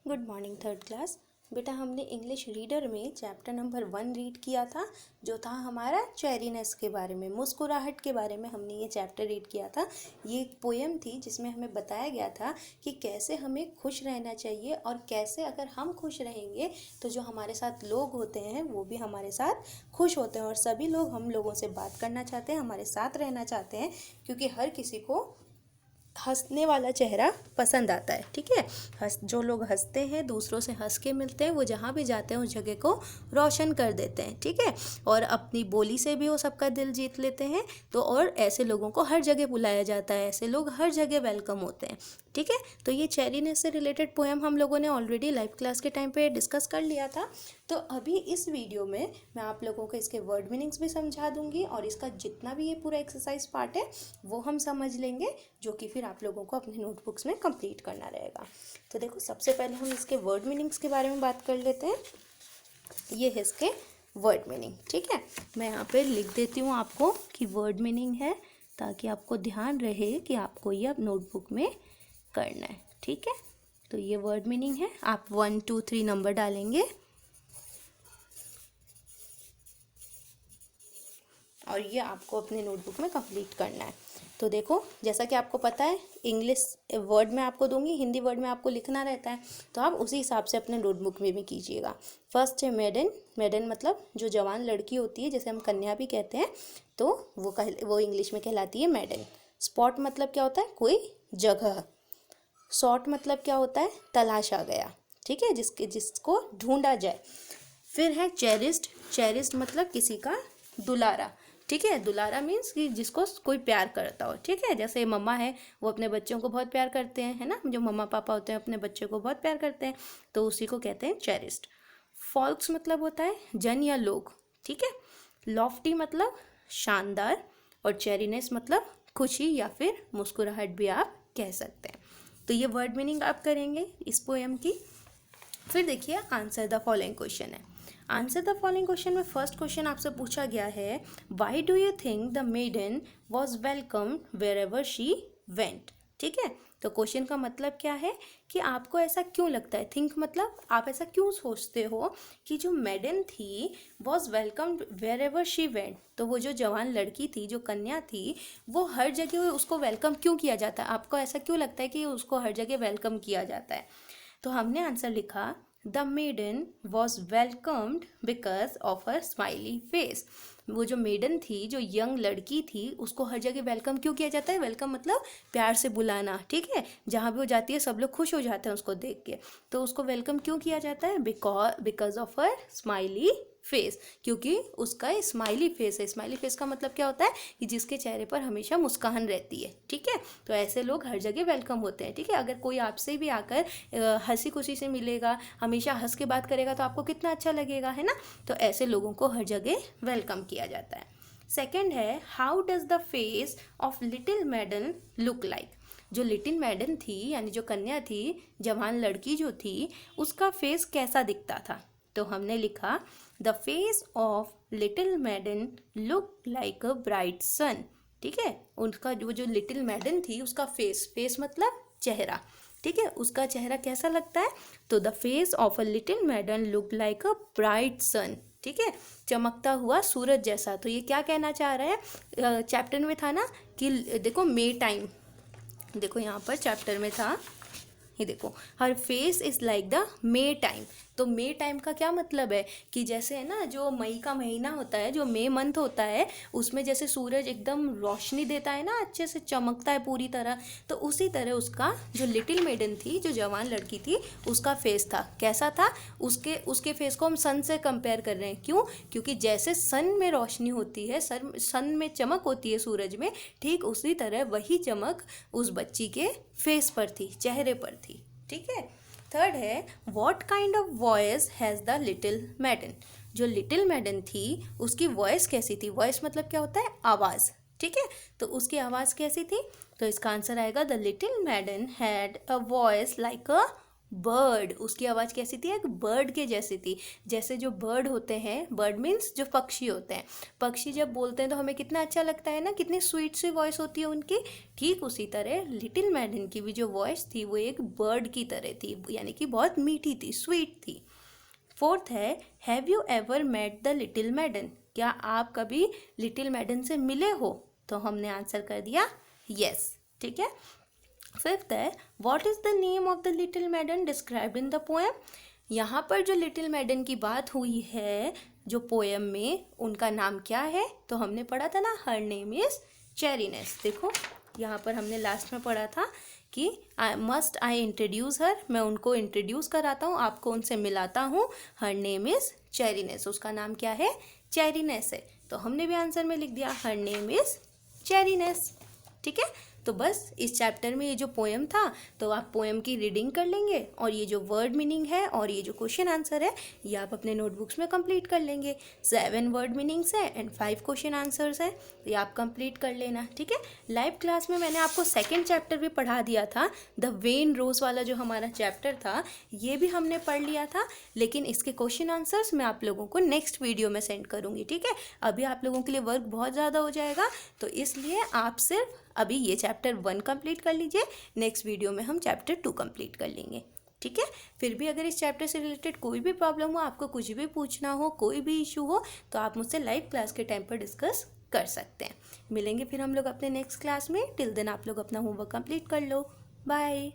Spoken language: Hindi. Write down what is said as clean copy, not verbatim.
Good morning third class. बेटा हमने इंग्लिश रीडर में चैप्टर नंबर 1 रीड किया था, जो था हमारा चेरीनेस के बारे में, मुस्कुराहट के बारे में हमने ये चैप्टर रीड किया था। ये एक पोएम थी जिसमें हमें बताया गया था कि कैसे हमें खुश रहना चाहिए और कैसे अगर हम खुश रहेंगे तो जो हमारे साथ लोग होते हैं वो भी हमारे साथ खुश होते हैं और सभी लोग हम लोगों से बात करना चाहते हैं, हमारे साथ रहना चाहते हैं, क्योंकि हर किसी को हंसने वाला चेहरा पसंद आता है। ठीक है, जो लोग हंसते हैं, दूसरों से हंस के मिलते हैं, वो जहाँ भी जाते हैं उस जगह को रोशन कर देते हैं। ठीक है, और अपनी बोली से भी वो सबका दिल जीत लेते हैं। तो और ऐसे लोगों को हर जगह बुलाया जाता है, ऐसे लोग हर जगह वेलकम होते हैं। ठीक है, तो ये चेरीनेस से रिलेटेड पोएम हम लोगों ने ऑलरेडी लाइव क्लास के टाइम पे डिस्कस कर लिया था। तो अभी इस वीडियो में मैं आप लोगों को इसके वर्ड मीनिंग्स भी समझा दूंगी और इसका जितना भी ये पूरा एक्सरसाइज पार्ट है वो हम समझ लेंगे, जो कि फिर आप लोगों को अपने नोटबुक्स में कंप्लीट करना रहेगा। तो देखो, सबसे पहले हम इसके वर्ड मीनिंग्स के बारे में बात कर लेते हैं। ये है इसके वर्ड मीनिंग। ठीक है, मैं यहाँ पे लिख देती हूँ आपको कि वर्ड मीनिंग है, ताकि आपको ध्यान रहे कि आपको ये अब नोटबुक में करना है। ठीक है, तो ये वर्ड मीनिंग है। आप 1 2 3 नंबर डालेंगे और ये आपको अपने नोटबुक में कंप्लीट करना है। तो देखो, जैसा कि आपको पता है, इंग्लिश वर्ड में आपको दूंगी, हिंदी वर्ड में आपको लिखना रहता है, तो आप उसी हिसाब से अपने नोटबुक में भी कीजिएगा। फर्स्ट है मेडन। मेडन मतलब जो जवान लड़की होती है, जैसे हम कन्या भी कहते हैं, तो वो इंग्लिश में कहलाती है मेडन। स्पॉट मतलब क्या होता है? कोई जगह। सॉर्ट मतलब क्या होता है? तलाशा गया। ठीक है, जिसको ढूंढा जाए। फिर है चेरिस्ड। चेरिस्ड मतलब किसी का दुलारा। ठीक है, दुलारा मीन्स कि जिसको कोई प्यार करता हो। ठीक है, जैसे मम्मा है, वो अपने बच्चों को बहुत प्यार करते हैं, है ना। जो मम्मा पापा होते हैं अपने बच्चों को बहुत प्यार करते हैं, तो उसी को कहते हैं चेरिस्ड। फॉल्क्स मतलब होता है जन या लोग। ठीक है, लॉफ्टी मतलब शानदार, और चेरीनेस मतलब खुशी या फिर मुस्कुराहट भी आप कह सकते हैं। तो ये वर्ड मीनिंग आप करेंगे इस पोएम की। फिर देखिए, आंसर द फॉलोइंग क्वेश्चन है। आंसर द फॉलोइंग क्वेश्चन में फर्स्ट क्वेश्चन आपसे पूछा गया है, why do you think the maiden was welcome wherever she went. ठीक है, तो क्वेश्चन का मतलब क्या है कि आपको ऐसा क्यों लगता है, थिंक मतलब आप ऐसा क्यों सोचते हो कि जो मेडन थी was welcome wherever she went, तो वो जो जवान लड़की थी, जो कन्या थी, वो हर जगह उसको वेलकम क्यों किया जाता है। आपको ऐसा क्यों लगता है कि उसको हर जगह वेलकम किया जाता है। तो हमने आंसर लिखा, the maiden was welcomed because of her smiley face. वो जो मेडन थी, जो यंग लड़की थी, उसको हर जगह वेलकम क्यों किया जाता है। वेलकम मतलब प्यार से बुलाना। ठीक है, जहाँ भी वो जाती है सब लोग खुश हो जाते हैं उसको देख के, तो उसको वेलकम क्यों किया जाता है, because of her smiley face, क्योंकि उसका स्माइली फेस है। स्माइली फेस का मतलब क्या होता है कि जिसके चेहरे पर हमेशा मुस्कान रहती है। ठीक है, तो ऐसे लोग हर जगह वेलकम होते हैं। ठीक है, अगर कोई आपसे भी आकर हंसी खुशी से मिलेगा, हमेशा हंस के बात करेगा, तो आपको कितना अच्छा लगेगा, है ना। तो ऐसे लोगों को हर जगह वेलकम किया जाता है। सेकेंड है, how does the face of little maiden look like. जो लिटिल मैडन थी, यानी जो कन्या थी, जवान लड़की जो थी, उसका फेस कैसा दिखता था। तो हमने लिखा, the face of little maiden look like a bright sun. ठीक है, उनका जो लिटिल मैडन थी, उसका फेस मतलब चेहरा। ठीक है, उसका चेहरा कैसा लगता है, तो the face of a little maiden look like a bright sun. ठीक है, चमकता हुआ सूरज जैसा। तो ये क्या कहना चाह रहा है, चैप्टर में था ना कि देखो मे टाइम, देखो यहाँ पर चैप्टर में था, ये देखो, हर face is like the May time. तो मे टाइम का क्या मतलब है कि जैसे है ना, जो मई का महीना होता है, जो मे मंथ होता है, उसमें जैसे सूरज एकदम रोशनी देता है ना, अच्छे से चमकता है पूरी तरह, तो उसी तरह उसका जो लिटिल मेडन थी, जो जवान लड़की थी, उसका फेस था। कैसा था, उसके फेस को हम सन से कंपेयर कर रहे हैं। क्यों? क्योंकि जैसे सन में रोशनी होती है, सन में चमक होती है सूरज में, ठीक उसी तरह वही चमक उस बच्ची के फेस पर थी, चेहरे पर थी। ठीक है, थर्ड है, what kind of voice has the little मैडन। जो लिटिल मैडन थी, उसकी वॉइस कैसी थी। वॉइस मतलब क्या होता है, आवाज़। ठीक है, तो उसकी आवाज़ कैसी थी, तो इसका आंसर आएगा, the little मैडन had a voice like a bird, उसकी आवाज़ कैसी थी, एक बर्ड के जैसी थी। जैसे जो बर्ड होते हैं, बर्ड मीन्स जो पक्षी होते हैं, पक्षी जब बोलते हैं तो हमें कितना अच्छा लगता है ना, कितनी स्वीट सी वॉइस होती है उनकी। ठीक उसी तरह लिटिल मैडन की भी जो वॉइस थी वो एक बर्ड की तरह थी, यानी कि बहुत मीठी थी, स्वीट थी। फोर्थ है, have you ever met the little maiden, क्या आप कभी लिटिल मैडन से मिले हो? तो हमने आंसर कर दिया यस, ठीक है। फिफ्थ है, what is the name of the little मैडन described in the poem, यहाँ पर जो लिटिल मैडन की बात हुई है जो पोएम में, उनका नाम क्या है? तो हमने पढ़ा था ना, हर नेम इज चेरीनेस। देखो यहाँ पर हमने लास्ट में पढ़ा था कि आई इंट्रोड्यूस हर, मैं उनको इंट्रोड्यूस कराता हूँ, आपको उनसे मिलाता हूँ। हर नेम इज चेरीनेस, उसका नाम क्या है? चेरीनेस है। तो हमने भी आंसर में लिख दिया हर नेम इज चेरीनेस, ठीक है। तो बस इस चैप्टर में ये जो पोएम था, तो आप पोएम की रीडिंग कर लेंगे और ये जो वर्ड मीनिंग है और ये जो क्वेश्चन आंसर है ये आप अपने नोटबुक्स में कंप्लीट कर लेंगे। 7 वर्ड मीनिंग्स है एंड 5 क्वेश्चन आंसर्स है, तो ये आप कंप्लीट कर लेना, ठीक है। लाइव क्लास में मैंने आपको सेकेंड चैप्टर भी पढ़ा दिया था, द वेन रोज वाला जो हमारा चैप्टर था ये भी हमने पढ़ लिया था, लेकिन इसके क्वेश्चन आंसर्स मैं आप लोगों को नेक्स्ट वीडियो में सेंड करूँगी, ठीक है। अभी आप लोगों के लिए वर्क बहुत ज़्यादा हो जाएगा, तो इसलिए आप सिर्फ अभी ये चैप्टर 1 कंप्लीट कर लीजिए, नेक्स्ट वीडियो में हम चैप्टर 2 कंप्लीट कर लेंगे, ठीक है। फिर भी अगर इस चैप्टर से रिलेटेड कोई भी प्रॉब्लम हो, आपको कुछ भी पूछना हो, कोई भी इशू हो, तो आप मुझसे लाइव क्लास के टाइम पर डिस्कस कर सकते हैं। मिलेंगे फिर हम लोग अपने नेक्स्ट क्लास में। टिल देन आप लोग अपना होमवर्क कंप्लीट कर लो। बाय।